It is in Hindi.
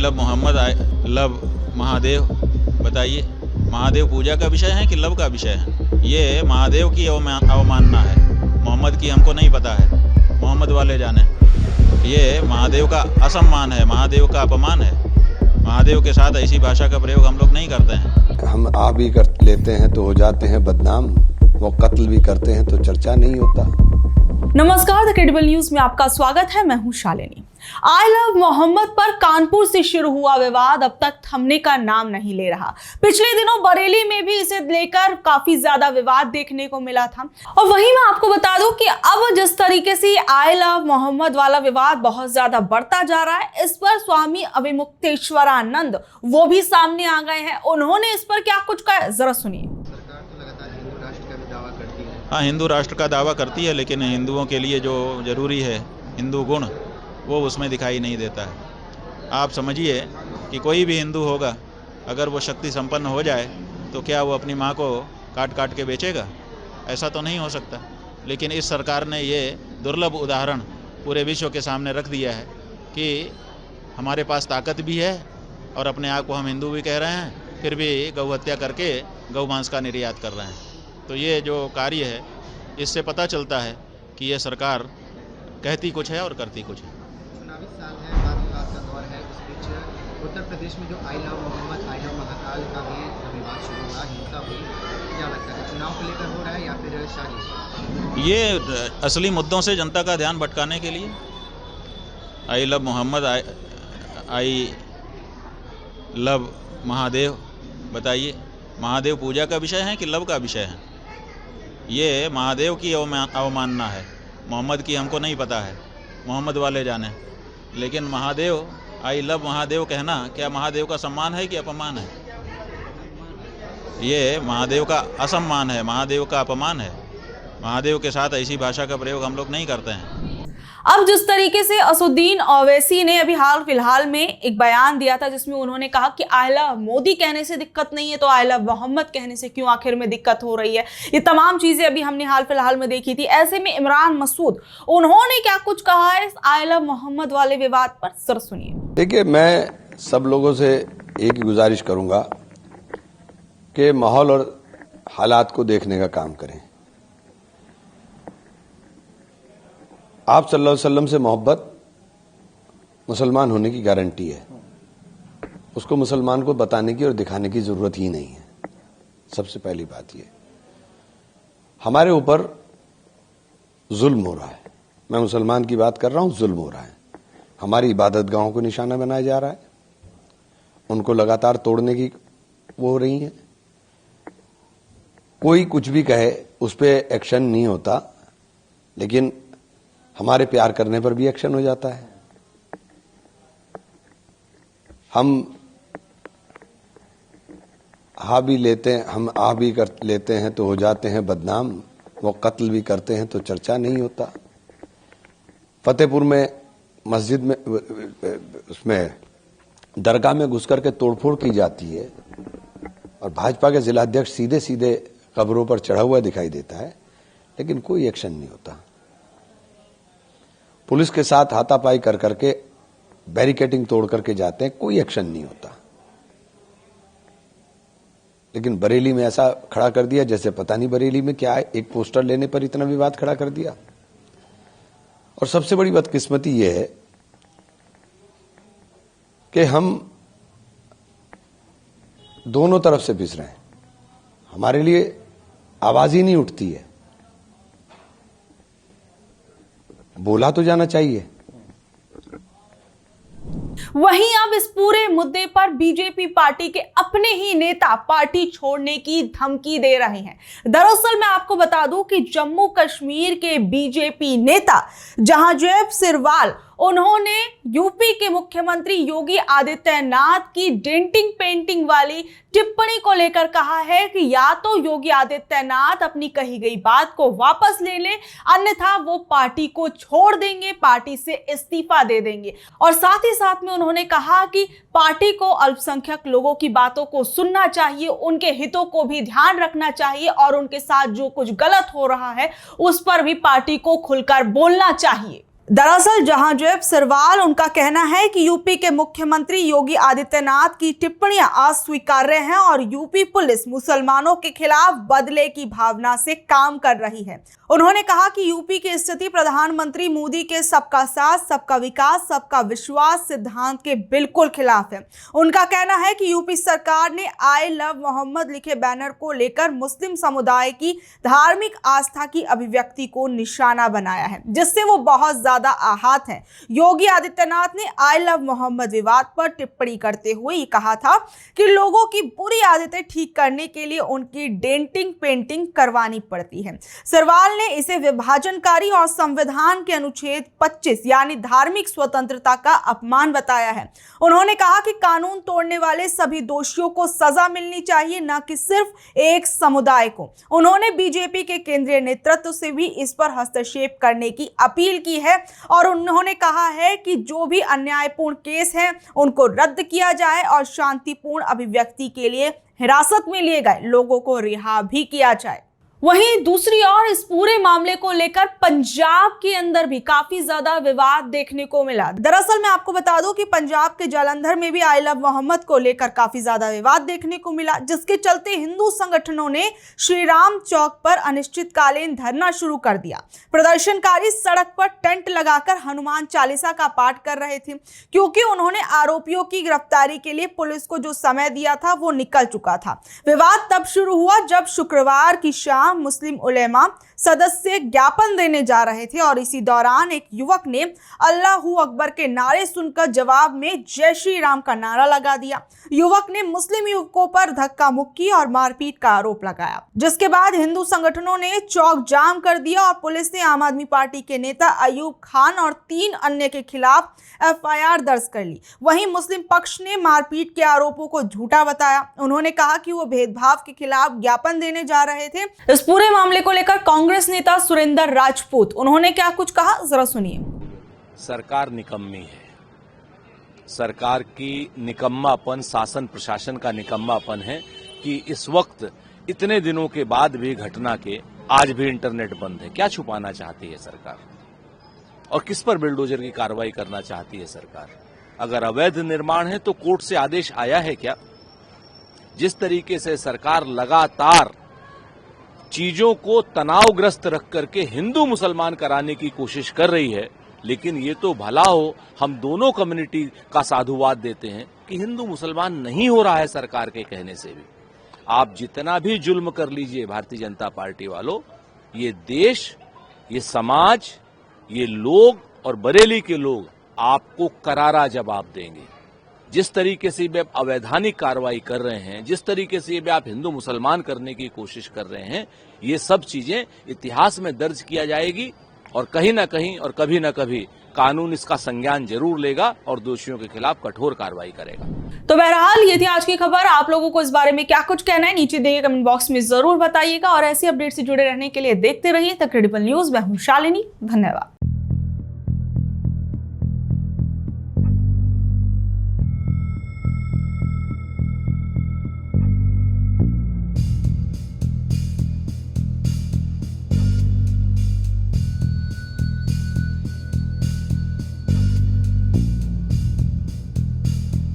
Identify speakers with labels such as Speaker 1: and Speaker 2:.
Speaker 1: I love Mohammad, I love Mahadev. बताइए, महादेव पूजा का विषय है कि लव का विषय है? ये महादेव की अवमानना है, मोहम्मद की हमको नहीं पता है, मोहम्मद वाले जाने। ये महादेव का असम्मान है, महादेव का अपमान है। महादेव के साथ ऐसी भाषा का प्रयोग हम लोग नहीं करते हैं।
Speaker 2: हम आ भी कर लेते हैं तो हो जाते हैं बदनाम, वो कत्ल भी करते हैं तो चर्चा नहीं होता।
Speaker 3: नमस्कार, द क्रेडिबल न्यूज में आपका स्वागत है। मैं हूं शालिनी। आई लव मोहम्मद पर कानपुर से शुरू हुआ विवाद अब तक थमने का नाम नहीं ले रहा। पिछले दिनों बरेली में भी इसे लेकर काफी ज्यादा विवाद देखने को मिला था। और वहीं मैं आपको बता दूं कि अब जिस तरीके से आई लव मोहम्मद वाला विवाद बहुत ज्यादा बढ़ता जा रहा है, इस पर स्वामी अविमुक्तेश्वरानंद वो भी सामने आ गए हैं। उन्होंने इस पर क्या कुछ कहा, जरा सुनिए।
Speaker 1: हाँ, हिंदू राष्ट्र का दावा करती है, लेकिन हिंदुओं के लिए जो जरूरी है हिंदू गुण, वो उसमें दिखाई नहीं देता है। आप समझिए कि कोई भी हिंदू होगा, अगर वो शक्ति संपन्न हो जाए तो क्या वो अपनी माँ को काट काट के बेचेगा? ऐसा तो नहीं हो सकता। लेकिन इस सरकार ने ये दुर्लभ उदाहरण पूरे विश्व के सामने रख दिया है कि हमारे पास ताकत भी है और अपने आप को हम हिंदू भी कह रहे हैं, फिर भी गौ हत्या करके गौ मांस का निर्यात कर रहे हैं। तो ये जो कार्य है, इससे पता चलता है कि ये सरकार कहती कुछ है और करती कुछ है।
Speaker 4: चुनावी साल है, बात विवाद का दौर है। इस बीच उत्तर प्रदेश में जो I love Mohammad, I love Mahakal का भी विवाद शुरू हुआ, हिंसा हुई। क्या लगता है, चुनाव को लेकर हो रहा है या फिर साजिश?
Speaker 1: ये असली मुद्दों से जनता का ध्यान भटकाने के लिए। I love Mohammad, I love Mahadev. बताइए, महादेव पूजा का विषय है कि लव का विषय है? ये महादेव की अवमानना है, मोहम्मद की हमको नहीं पता है, मोहम्मद वाले जाने। लेकिन महादेव, आई लव महादेव कहना क्या महादेव का सम्मान है कि अपमान है? ये महादेव का असम्मान है, महादेव का अपमान है। महादेव के साथ ऐसी भाषा का प्रयोग हम लोग नहीं करते हैं।
Speaker 3: अब जिस तरीके से असदुद्दीन ओवैसी ने अभी हाल फिलहाल में एक बयान दिया था, जिसमें उन्होंने कहा कि आई लव मोदी कहने से दिक्कत नहीं है, तो आई लव मोहम्मद कहने से क्यों आखिर में दिक्कत हो रही है? ये तमाम चीजें अभी हमने हाल फिलहाल में देखी थी। ऐसे में इमरान मसूद, उन्होंने क्या कुछ कहा है इस आई लव मोहम्मद वाले विवाद पर, सर सुनिए।
Speaker 2: देखिए, मैं सब लोगों से एक ही गुजारिश करूंगा कि माहौल और हालात को देखने का काम करें। आप सल्लल्लाहु अलैहि वसल्लम से मोहब्बत मुसलमान होने की गारंटी है। उसको मुसलमान को बताने की और दिखाने की जरूरत ही नहीं है। सबसे पहली बात ये, हमारे ऊपर जुल्म हो रहा है। मैं मुसलमान की बात कर रहा हूं, जुल्म हो रहा है। हमारी इबादत गाहों को निशाना बनाया जा रहा है, उनको लगातार तोड़ने की वो हो रही है। कोई कुछ भी कहे, उस पर एक्शन नहीं होता, लेकिन हमारे प्यार करने पर भी एक्शन हो जाता है। हम आ भी लेते हैं, हम आ भी कर लेते हैं तो हो जाते हैं बदनाम, वो कत्ल भी करते हैं तो चर्चा नहीं होता। फतेहपुर में मस्जिद में, उसमें दरगाह में घुस करके तोड़फोड़ की जाती है और भाजपा के जिलाध्यक्ष सीधे सीधे कब्रों पर चढ़ा हुआ दिखाई देता है, लेकिन कोई एक्शन नहीं होता। पुलिस के साथ हाथापाई कर करके बैरिकेडिंग तोड़ करके जाते हैं, कोई एक्शन नहीं होता। लेकिन बरेली में ऐसा खड़ा कर दिया जैसे पता नहीं बरेली में क्या है। एक पोस्टर लेने पर इतना विवाद खड़ा कर दिया। और सबसे बड़ी बदकिस्मती यह है कि हम दोनों तरफ से पिस रहे हैं। हमारे लिए आवाज ही नहीं उठती है। बोला तो जाना चाहिए।
Speaker 3: वहीं अब इस पूरे मुद्दे पर बीजेपी पार्टी के अपने ही नेता पार्टी छोड़ने की धमकी दे रहे हैं। दरअसल मैं आपको बता दूं कि जम्मू कश्मीर के बीजेपी नेता जहांजैब सिरवाल, उन्होंने यूपी के मुख्यमंत्री योगी आदित्यनाथ की डेंटिंग पेंटिंग वाली टिप्पणी को लेकर कहा है कि या तो योगी आदित्यनाथ अपनी कही गई बात को वापस ले लें, अन्यथा वो पार्टी को छोड़ देंगे, पार्टी से इस्तीफा दे देंगे। और साथ ही साथ में उन्होंने कहा कि पार्टी को अल्पसंख्यक लोगों की बातों को सुनना चाहिए, उनके हितों को भी ध्यान रखना चाहिए और उनके साथ जो कुछ गलत हो रहा है उस पर भी पार्टी को खुलकर बोलना चाहिए। दरअसल जहांजैब सरवाल, उनका कहना है कि यूपी के मुख्यमंत्री योगी आदित्यनाथ की टिप्पणियां अस्वीकार्य हैं और यूपी पुलिस मुसलमानों के खिलाफ बदले की भावना से काम कर रही है। उन्होंने कहा कि यूपी की स्थिति प्रधानमंत्री मोदी के सबका साथ, सबका विकास, सबका विश्वास सिद्धांत के बिल्कुल खिलाफ है। उनका कहना है कि यूपी सरकार ने आई लव मोहम्मद लिखे बैनर को लेकर मुस्लिम समुदाय की धार्मिक आस्था की अभिव्यक्ति को निशाना बनाया है, जिससे वो बहुत ज्यादा आहत हैं। योगी आदित्यनाथ ने आई लव मोहम्मद विवाद पर टिप्पणी करते हुए ये कहा था कि लोगों की बुरी आदतें ठीक करने के लिए उनकी डेंटिंग पेंटिंग करवानी पड़ती है। सरवाल ने इसे विभाजनकारी और संविधान के अनुच्छेद 25 यानी धार्मिक स्वतंत्रता का अपमान बताया है। उन्होंने कहा कि कानून तोड़ने वाले सभी दोषियों को सजा मिलनी चाहिए, न कि सिर्फ एक समुदाय को। उन्होंने बीजेपी के केंद्रीय नेतृत्व से भी इस पर हस्तक्षेप करने की अपील की है और उन्होंने कहा है कि जो भी अन्यायपूर्ण केस हैं उनको रद्द किया जाए और शांतिपूर्ण अभिव्यक्ति के लिए हिरासत में लिए गए लोगों को रिहा भी किया जाए। वहीं दूसरी ओर इस पूरे मामले को लेकर पंजाब के अंदर भी काफी ज्यादा विवाद देखने को मिला। दरअसल मैं आपको बता दूं कि पंजाब के जालंधर में भी आई लव मोहम्मद को लेकर काफी ज्यादा विवाद देखने को मिला, जिसके चलते हिंदू संगठनों ने श्री राम चौक पर अनिश्चितकालीन धरना शुरू कर दिया। प्रदर्शनकारी सड़क पर टेंट लगाकर हनुमान चालीसा का पाठ कर रहे थे, क्योंकि उन्होंने आरोपियों की गिरफ्तारी के लिए पुलिस को जो समय दिया था वो निकल चुका था। विवाद तब शुरू हुआ जब शुक्रवार की शाम मुस्लिम उलेमा सदस्य ज्ञापन देने जा रहे थे और इसी दौरान एक युवक ने अल्लाहू अकबर के नारे सुनकर जवाब में जय श्री राम का नारा लगा दिया। युवक ने मुस्लिम युवकों पर धक्का मुक्की और मारपीट का आरोप लगाया, जिसके बाद हिंदू संगठनों ने चौक जाम कर दिया और पुलिस ने आम आदमी पार्टी के नेता अयूब खान और 3 अन्य के खिलाफ FIR दर्ज कर ली। वहीं मुस्लिम पक्ष ने मारपीट के आरोपों को झूठा बताया। उन्होंने कहा कि वो भेदभाव के खिलाफ ज्ञापन देने जा रहे थे। इस पूरे मामले को लेकर कांग्रेस नेता सुरेंद्र राजपूत, उन्होंने क्या कुछ कहा, जरा सुनिए।
Speaker 5: सरकार निकम्मी है। सरकार की निकम्मापन शासन प्रशासन का निकम्मापन है कि इस वक्त इतने दिनों के बाद भी घटना के आज भी इंटरनेट बंद है। क्या छुपाना चाहती है सरकार और किस पर बिल्डोजर की कार्रवाई करना चाहती है सरकार? अगर अवैध निर्माण है तो कोर्ट से आदेश आया है क्या? जिस तरीके से सरकार लगातार चीजों को तनावग्रस्त रख करके हिंदू मुसलमान कराने की कोशिश कर रही है, लेकिन ये तो भला हो हम दोनों कम्युनिटी का साधुवाद देते हैं कि हिंदू मुसलमान नहीं हो रहा है सरकार के कहने से भी। आप जितना भी जुल्म कर लीजिए भारतीय जनता पार्टी वालों, ये देश, ये समाज, ये लोग और बरेली के लोग आपको करारा जवाब देंगे। जिस तरीके से भी आप अवैधानिक कार्रवाई कर रहे हैं, जिस तरीके से भी आप हिंदू मुसलमान करने की कोशिश कर रहे हैं, ये सब चीजें इतिहास में दर्ज किया जाएगी और कहीं ना कहीं और कभी ना कभी कानून इसका संज्ञान जरूर लेगा और दोषियों के खिलाफ कठोर कार्रवाई करेगा।
Speaker 3: तो बहरहाल ये थी आज की खबर। आप लोगों को इस बारे में क्या कुछ कहना है नीचे दिए कमेंट बॉक्स में जरूर बताइएगा और ऐसी अपडेट से जुड़े रहने के लिए देखते रहिए द क्रेडिबल न्यूज। मैं हूं शालिनी, धन्यवाद।